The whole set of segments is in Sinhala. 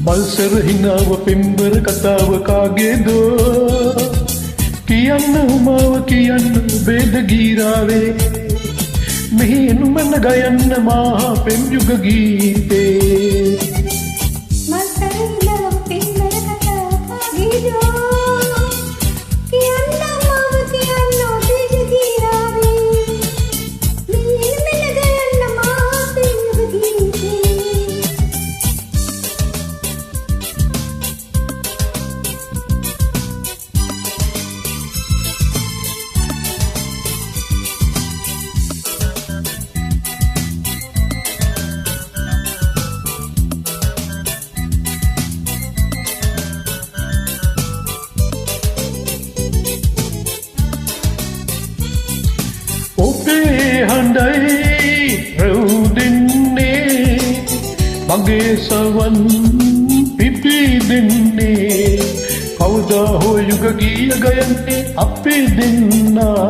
මල්සර හිනාව පෙම්බර කතාව කාගේදෝ කියන්න උමාව කියන්න බේද ගීරාවේ මෙහි එනුමන ගයන්න මා පෙම් යුග ගීතේ මල්සර හිනාව පෙම්බර කතාව කාගේදෝ කියන්න උමාව කියන්න බේද ගීරාවේ මෙහි එනුමන ගයන්න මා පෙම් යුග ගීතේ ඔබේ හඬයි රැවුදෙන්නේ මගේ සවන් පිපිදෙන්නේ කවුදා හෝ යුග ගීය ගයන්නේ අපි දෙන්නා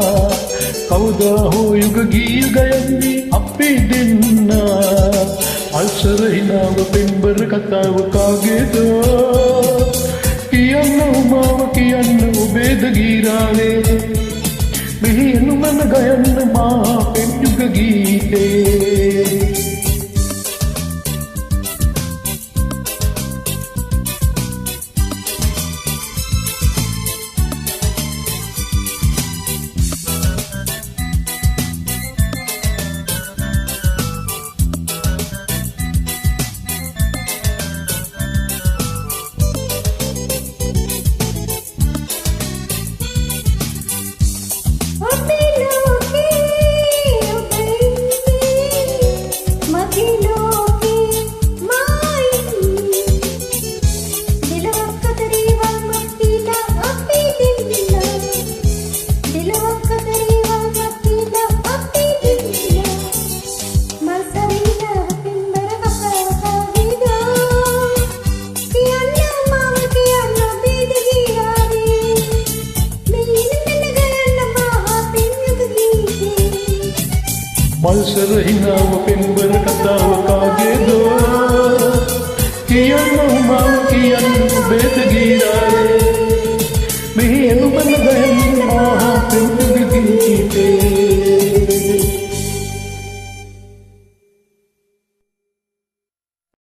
කවුදා හෝ යුග ගීය ගයන්නේ අපි දෙන්නා අල්සර හිනාව පෙම්බර කතාව කාගේදෝ කියන්න උමාව කියන්න ඔබේද ගීරාවේ මෙහි එනුමන ගයන්න මා පෙම් යුග ගීතේ